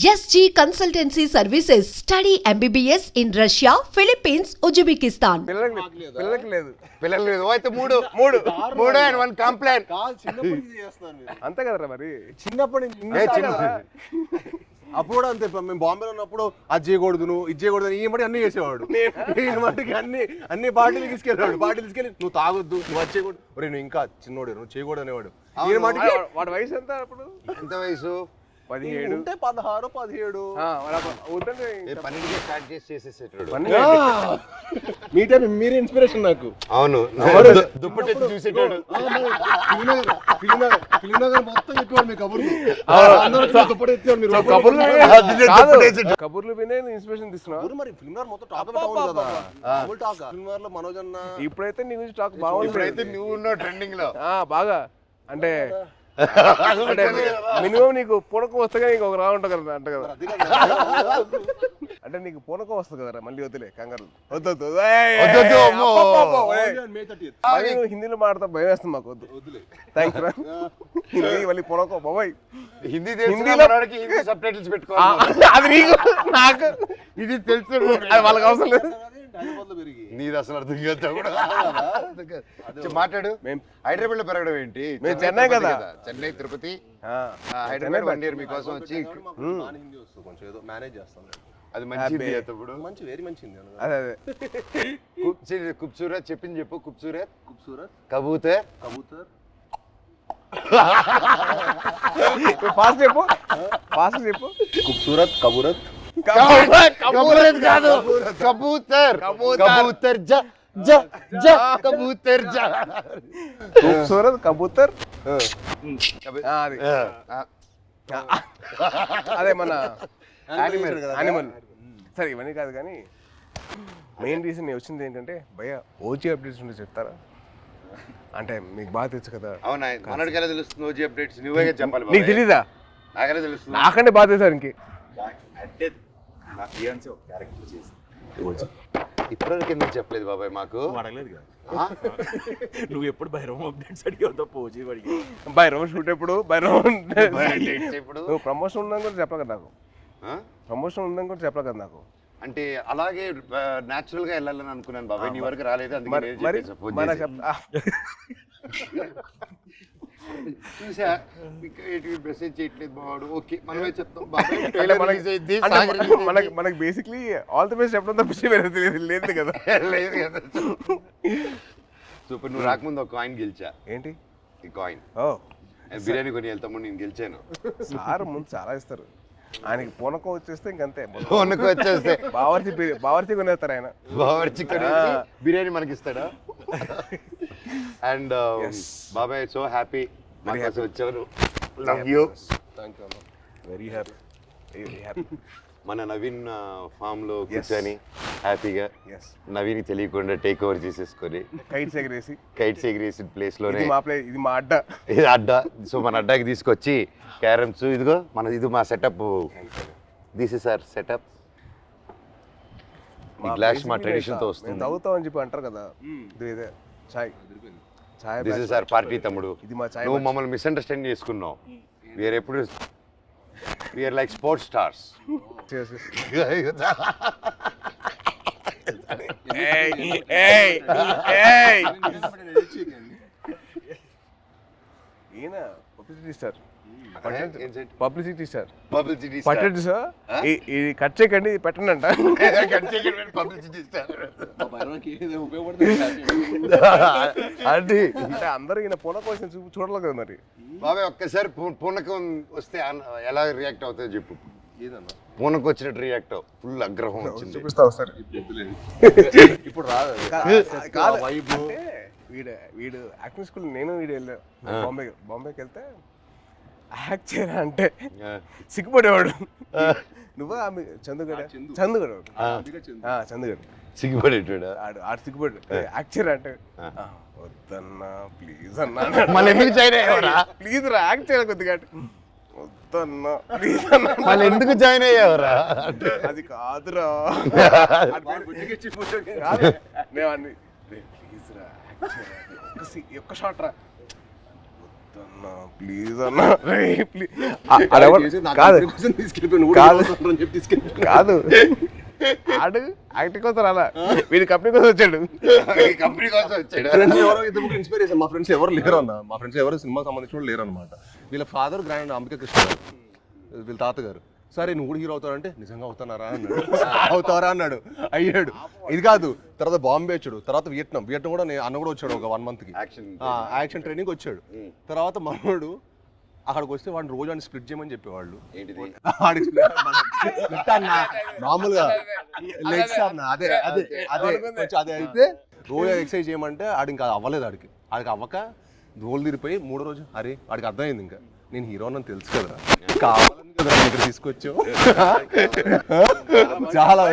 SG Consultancy Services. Study MBBS in Russia, Philippines, Uzbekistan. పిల్లలకి లేదు అయితే మూడు అండ్ వన్ కంప్లైంట్ అంతే కదరా మరి చిన్నప్పటి అప్పుడు కూడా అంతే. మేము బాంబేలో ఉన్నప్పుడు అది చేయకూడదు నువ్వు ఇది చేయకూడదు ఈ మట్టి అన్ని చేసేవాడు. నేను మట్టికి అన్ని పార్టీలు తీసుకెళ్ళాడు. పార్టీలు తీసుకెళ్ళి నువ్వు తాగొద్దు నువ్వు అది చేయకూడదు, నువ్వు ఇంకా చిన్నోడు నువ్వు చేయకూడదు అనేవాడు. ఈయన మట్టికి వాడి వయసు ఎంత అప్పుడు? ఎంత వయసు? 17 ఉంటే 16 17. పన్నెండుకే స్టార్ట్ చేసేసేటాడు. మీ టైం మీరే ఇన్స్పిరేషన్ నాకు. అవును దుప్పటి చూసేటాడు. ఫిలింనగర్ మొత్తం చెప్పేవాడు మీ కబుర్లు. దుప్పటి ఎత్తేవాడు మీరు. కబుర్లు వినే ఇన్స్పిరేషన్ తీసుకున్నావు. మరి ఫిలింనగర్ మొత్తం టాక్ టౌన్ కదా. టాక్ ఫిలింనగర్ లో మనోజ్ అన్న. ఇప్పుడైతే నీ గురించి టాక్ బాగుంది. ఇప్పుడైతే నువ్వు ఉన్నావు ట్రెండింగ్ లో బాగా. అంటే మినిమం నీకు పూనకం వస్తే నీకు ఒక రావు ఉంటుంది కదా అంట కదా. అంటే నీకు పూనకం వస్తుంది కదరా మళ్ళీ వద్దులే కంగారు వద్దు. నువ్వు హిందీలో మాట్లాడతా భయం వేస్తుంది మాకు. వద్దులే థ్యాంక్స్ రా. హిందీ మళ్ళీ పూనకం బాబాయ్. హిందీలో సబ్ టైటిల్స్ పెట్టుకోవాలి. అది నీకు నాకు ఇది తెలుసు, అది వాళ్ళకి అవసరం లేదు. నీది అసలు అర్థం కాదు కూడా. మాట్లాడు. హైదరాబాద్ లో పెరగడం ఏంటి? మేము చెన్నై కదా. చెన్నై తిరుపతి హైదరాబాద్ 1 year మీకోసం వచ్చి కొంచెం ఏదో మేనేజ్ చేస్తాం. అది మంచిది అప్పుడు. మంచి వెరీ మంచిది. అదే ఖూబ్సూరత్ చెప్పింది చెప్పు. ఖూబ్సూరత్ కబూతర్ ఫాస్ట్ చెప్పు. ఖూబ్సూరత్ కబూరత్ కాదు కబూతర్ కబూతర్ ఖూబ్సూరత్ కబూతర్. అదే మన యానిమల్. సరే ఇవన్నీ కాదు కానీ మెయిన్ రీజన్ నేను వచ్చింది ఏంటంటే భయ్యా ఓజీ అప్డేట్స్ ఉంటే చెప్తారా? అంటే మీకు బాగా తెలుసు కదా. అవునా? మనడికి తెలుస్తుంది ఓజీ అప్డేట్స్? నువ్వే చెప్పాలి. నీకు తెలీదా? నాకనే తెలుస్తుంది. నాకంటే బాగా తెలుసు ఇంకే. ఇప్పటివరకు ఎందుకు చెప్పలేదు బాబాయ్ మాకు? అడగలేదు కదా నువ్వు ఎప్పుడు భైరవం అప్డేట్స్ అడిగావు తప్ప భైరవం షూట్ ఎప్పుడు? భైరవం ఇప్పుడు నువ్వు ప్రమోషన్ ఉందని కూడా చెప్పలే కదా నాకు. ప్రమోషన్ ఉందని కూడా చెప్పలే కదా నాకు. అంటే అలాగే న్యాచురల్ గా వెళ్ళాలని అనుకున్నాను బాబాయ్. నీ వరకు రాలేదు. మరి చూసా మెసేజ్ చేయట్లేదు బావాడు. ఓకే మనమే చెప్తాం. మనకి బేసిక్లీ ఆల్ ది బెస్ట్ చెప్పడం తప్ప లేదు కదా. లేదు కదా. సూపర్. నువ్వు రాకముందు ఒక కాయిన్ గెలిచా. ఏంటి ఈ కాయిన్? బిర్యానీ కొని వెళ్తాము. నేను గెలిచాను. సార్ ముందు చాలా ఇస్తారు. ఆయనకి పూనకం వచ్చేస్తే ఇంకంతే. పూనకం వచ్చేస్తే బావర్చి కొనేస్తారు ఆయన. బావర్చి బిర్యానీ మనకి ఇస్తాడా? అండ్ బాబాయ్ సో హ్యాపీ వచ్చారు. Love you. Very happy. మన నవీన్ ఫామ్ లో కూర్చొని హ్యాపీగా నవీన్ తెలియకుండా టేక్ ఓవర్ చేసేసుకొని కైట్స్ ఎగిరేసి ప్లేస్ లోనే ఇది మా అడ్డా. ఇది అడ్డా. సో మన అడ్డాకి తీసుకొచ్చి క్యారమ్స్ ఇదిగో ఇది మా setup. This is our setup. ఈ గ్లాస్ మా ట్రెడిషన్ తో వస్తుంది. తాగుతాం అని చెప్పి అంటారు కదా. ఇదే చాయ్. దిస్ ఇస్ అవర్ పార్టీ తమ్ముడు. నువ్వు మమ్మల్ని మిస్అండర్స్టాండ్ చేసుకున్నావు. వీఆర్ ఎప్పుడు వీఆర్ లైక్ స్పోర్ట్స్ స్టార్స్. ఈయన పబ్లిసిటీ స్టార్. Publicity star. పట్టండి సార్. ఇది కట్ చేయకండి పెట్టండి అంట. పబ్లిసిటీ స్టార్ అంటే అందరూ ఈయన పూనకం వచ్చిన చూడలేదు కదా. మరి బాబాయ్ ఒక్కసారి పూనకం వస్తే ఎలా రియాక్ట్ అవుతుందో చెప్పు. పూనకం వచ్చినట్టు రియాక్ట్ అవ్వు. ఫుల్ ఆగ్రహం వచ్చింది. చూపిస్తావు సార్. ఇప్పుడు రాదు. వీడు యాక్టింగ్ స్కూల్ నేను వీడు వెళ్ళాను. బాంబేకి వెళ్తే యాక్ట్ చేయరా అంటే సిగ్గుపడేవాడు. నువ్వు ఆమె చందుగడ సిగ్గుపడేటాడు. ఆడు సిగ్గుపడు. యాక్ట్ చేయరా అంటే వద్దన్నా ప్లీజ్ అన్నా. మళ్ళీ ఎందుకు జాయిన్ అయ్యావరా? ప్లీజ్ రా యాక్ట్ చేయాలి కొద్దిగా. వద్దన్నా ప్లీజ్ అన్నా. మళ్ళీ ఎందుకు జాయిన్ అయ్యావరా? అది కాదురా. ప్లీజ్ రా ఒక్క షాట్ రా. ప్లీజ్ అన్న ప్లీజ్ కాదు కాదు ఆడు యాక్టింగ్ కోసం అలా వీడి కంపెనీ కోసం వచ్చాడు. కంపెనీ కోసం వచ్చాడు. ఇన్స్పిరేషన్ మా ఫ్రెండ్స్ ఎవరు లేరు అన్న, మా ఫ్రెండ్స్ ఎవరు సినిమాకి సంబంధించిన లేరు అనమాట. వీళ్ళ ఫాదర్ గ్రాండ్ అంబికా కృష్ణ గారు, వీళ్ళ తాతగారు. సరే నువ్వు కూడా హీరో అవుతావంటే నిజంగా అవుతానారా అన్నాడు. అవుతారా అన్నాడు, అయ్యాడు. ఇది కాదు, తర్వాత బాంబే వచ్చాడు, తర్వాత వియట్నాం కూడా అన్న కూడా వచ్చాడు ఒక 1 month యాక్షన్ ట్రైనింగ్ వచ్చాడు. తర్వాత మనోడు అక్కడికి వస్తే వాడిని రోజు అని స్ప్లిట్ చేయమని చెప్పేవాళ్ళు. మామూలుగా లెగ్స్ అన్న అదే అదే అదే అదే అయితే రోజు ఎక్సర్సైజ్ చేయమంటే ఆడికి ఇంకా అవ్వలేదు. ఆడికి అవ్వక రోల్ తిరిగిపోయి 3వ రోజు అరే ఆడికి అర్థమైంది ఇంకా నేను హీరో అని తెలుసు కదా, కావాలని కదా ఇక్కడ తీసుకొచ్చావు. చాలా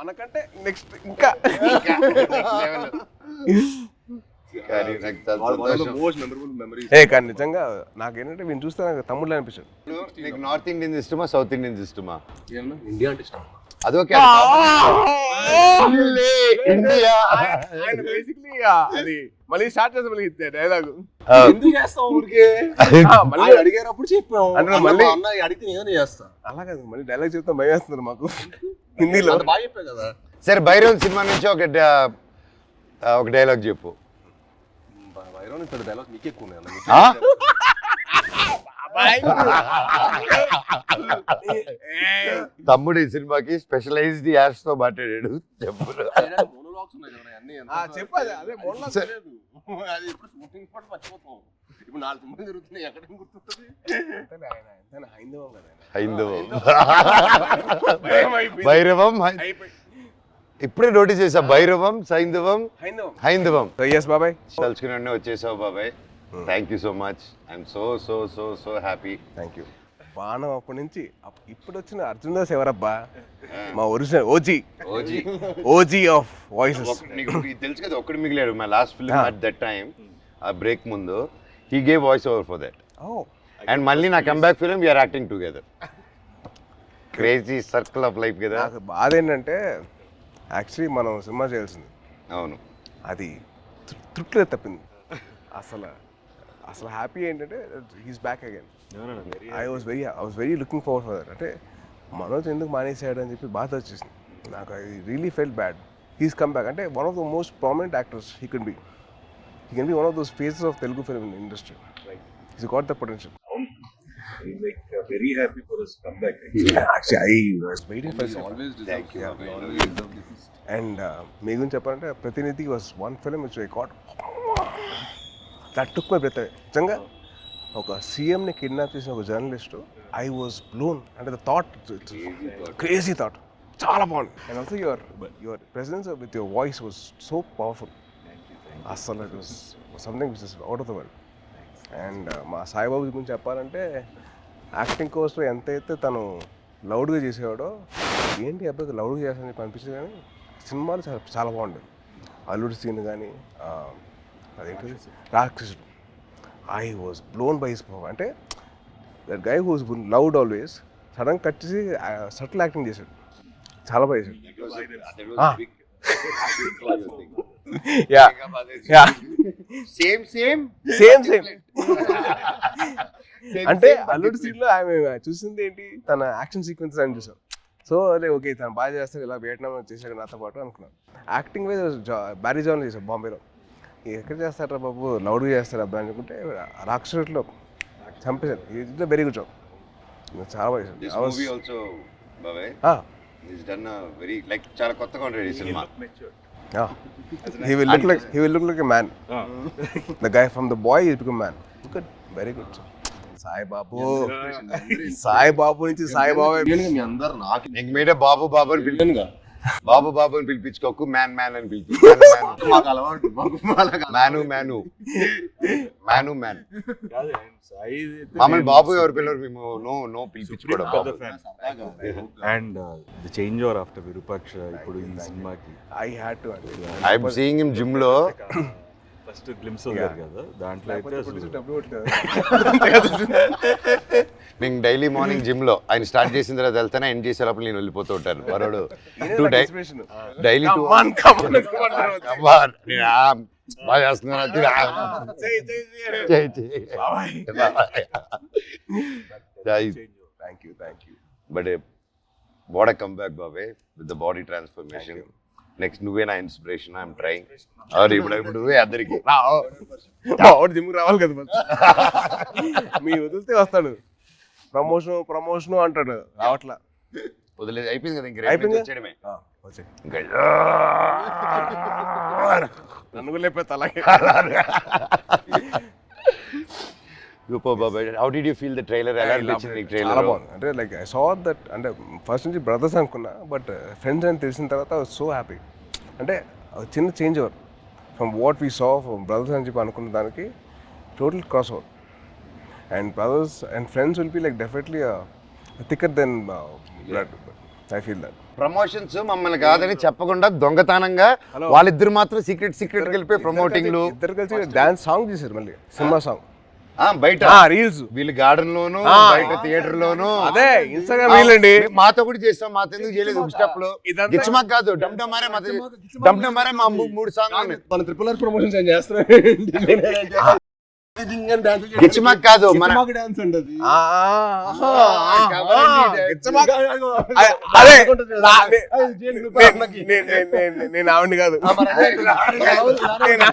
మనకంటే నెక్స్ట్ ఇంకా కానీ నిజంగా నాకేంటంటే వీళ్ళు చూస్తే నాకు తమ్ముళ్ళు అనిపించాడు. నీకు నార్త్ ఇండియన్స్ ఇష్టమా సౌత్ ఇండియన్స్ ఇష్టమా? ఇండియా అంటే ఇష్టం. అదొకే అది మళ్ళీ స్టార్ట్ చేస్తే మళ్ళీ డైలాగ్ ఎందుకు చేస్తావు ఊరికే మళ్ళీ అడిగేటప్పుడు చెప్పాము అంటే మళ్ళీ అన్న అడిగితే నేను చేస్తా. అలా కాదు, మళ్ళీ డైలాగ్ చెప్తే భయం వేస్తున్నారు మాకు హిందీలో. బాగా చెప్పావు కదా. సరే భైరవ్ సినిమా నుంచి ఒక డైలాగ్ చెప్పు. డైలాగ్ నీకే ఎక్కువ ఉన్నాయి. తమ్ముడు ఈ సినిమాకి స్పెషలైజ్డ్ యాడ్స్ తో మాట్లాడాడు. చెప్పు చెప్పాలి అదే ఇప్పుడు 4 సినిమాలు జరుగుతున్నాయి, ఎక్కడ గుర్తుంటుంది? హైందవం భైరవం ఇప్పుడే నోటీస్ చేసా. భైరవం హైందవం బాబాయ్ తలుచుకుని వచ్చేసావు బాబాయ్. Thank you so much. I'm so so so so happy. Thank you. బాణం అప్పటి నుంచి ఇప్పుడు వచ్చిన అర్జున్ దాస్ ఎవరబ్బా, మా ఒరిజినల్ ఓజీ ఆఫ్ వాయిసెస్. నీకు తెలుసు కదా, ఒక్కడు మిగిలాడు. My last film at that time, ఆ బ్రేక్ ముందు he gave voice over for that. And మళ్ళీ నా comeback film we're acting together. Crazy circle of life కదా. నాకు బాధ ఏంటంటే యాక్చువల్లీ మనం సినిమా చేయాల్సింది, అవును అది తృప్తిలో తప్పింది. అసలు హ్యాపీ ఏంటంటే he's back again. I was very looking forward for that. అంటే మనోజ్ ఎందుకు మానేసాడు అని చెప్పి బాధ వచ్చేసింది నాకు. I really felt bad. He's come back. అంటే one of the most prominent actors he can be one of those faces of Telugu film industry. He's got the potential. I'm like very happy for his comeback. Actually, I was waiting for this. Always Thank you. And మీ గురించి చెప్పాలంటే Prathinidhi was one film which I got that took my breath away. నిజంగా ఒక సీఎంని kidnap చేసిన ఒక journalist, I was blown. అంటే the thought, crazy thought, చాలా బాగుంది. And also your presence with your voice was so powerful. అసలు it was something which is out of the world. And మా సాయిబాబు గురించి చెప్పాలంటే యాక్టింగ్ కోర్స్లో ఎంతైతే తను లౌడ్గా చేసేవాడో, ఏంటి అబ్బాయి లౌడ్గా చేస్తానని చెప్పి అనిపించింది. కానీ సినిమాలు చాలా బాగుండేది. అల్లుడి సీన్ కానీ అదేంటి Rakshasudu, I was blown by his power. అంటే that guy who's loud always sudden cut చేసి సటిల్ యాక్టింగ్ చేశాడు, చాలా బాగా చేశాడు. అంటే అల్లుడి సీన్ లో ఆమె చూసింది ఏంటి, తన యాక్షన్ సీక్వెన్స్ అని చూసాం. సో అదే ఓకే తను బాగా చేస్తాడు, ఇలా వియట్నాం చేశాడు నాతో పాటు అనుకున్నాను. యాక్టింగ్ వైజ్ బ్యారీ జాన్ చేశాడు బాంబేలో. ఎక్కడ చేస్తారా బాబు, లౌడ్గా చేస్తాడు అబ్బాయి అనుకుంటే రాక్షసులో చంపేశాడు. ఇట్లా వెరీ గుడ్ జాబ్, చాలా బాగా చేశాడు. చాలా కొత్తగా ఉంటుంది ఈ cinema. He will look like a man. The guy from the boy is become man. Good, very good. Saibabu నుంచి సాయిబాబు మీ అందరు నాకు నీకు మీరే బాబు అని పిలిచానుగా. బాబు అని పిలిపించుకోకు, మ్యాన్ అని పిలిపి. మాకు అలవాటు, మ్యాను మామూలు బాబు ఎవరు పిల్లలు మేము నో పిలిపించుకోవడం. And the change over after Virupaksha ఇప్పుడు ఈ సినిమాకి I am seeing him gym లో ఫస్ట్ గ్లిమ్స్ వదిలారు కదా, దాంట్లో అయితే మేము డైలీ మార్నింగ్ జిమ్ లో ఆయన స్టార్ట్ చేసిన తర్వాత వెళ్తానే ఎండ్ చేసేటప్పుడు నేను వెళ్ళిపోతూ ఉంటాను. వరుడు డైలీ బాగా చేస్తున్నారా thank you but what come back బాబే with the body transformation. Next నువ్వే నా ఇన్స్పిరేషన్. I'm trying. ఇప్పుడు నువ్వే అందరికి జిమ్కి రావాలి కదా మీ వదిలితే వస్తాడు. ప్రమోషన్ అంటాడు, రావట్లా. వదిలేదు, అయిపోయింది కదా. ఇంక అయిపోయింది. వచ్చేయడమే. ఇంకా నన్ను కూడా లేకపోతే అలాగే. సూపర్ బాబాయ్. How did you feel the trailer? ఎలా అనిపించింది నీకు చాలా ట్రైలర్? బాగుంది. అంటే లైక్ ఐ సా దట్, అంటే ఫస్ట్ నుంచి బ్రదర్స్ అనుకున్నా, బట్ ఫ్రెండ్స్ అని తెలిసిన తర్వాత ఐ వాజ్ సో హ్యాపీ. అంటే చిన్న change over from what we saw from brothers అని చెప్పి అనుకున్న దానికి total cross over. And brothers and friends will be like definitely thicker then blood. I feel that. Promotions మమ్మల్ని కాదని చెప్పకుండా దొంగతనంగా వాళ్ళిద్దరు మాత్రం సీక్రెట్ వెళ్ళిపోయి ప్రమోటింగ్లు ఇద్దరు కలిసి డాన్స్ సాంగ్ చేశారు, మళ్ళీ సినిమా సాంగ్ బయట రీల్స్. వీళ్ళు గార్డెన్ లోను, బయట థియేటర్ లోను. అదే ఇన్స్టాగ్రామ్ రీల్ అండి. మాతో కూడా చేస్తాం. మాతో ఎందుకు చేయలేదు? స్టెప్ లో గిచ్చమాక్ కాదు, డమ్డమారే మా 3 సాంగ్ మన ట్రిపుల్ ఆర్ ప్రమోషన్స్ ఏం చేస్తున్నారు? గిచ్చమాక్ కాదు, మన డాన్స్ అండి అది. అదే నేను ఆవిడ కాదు.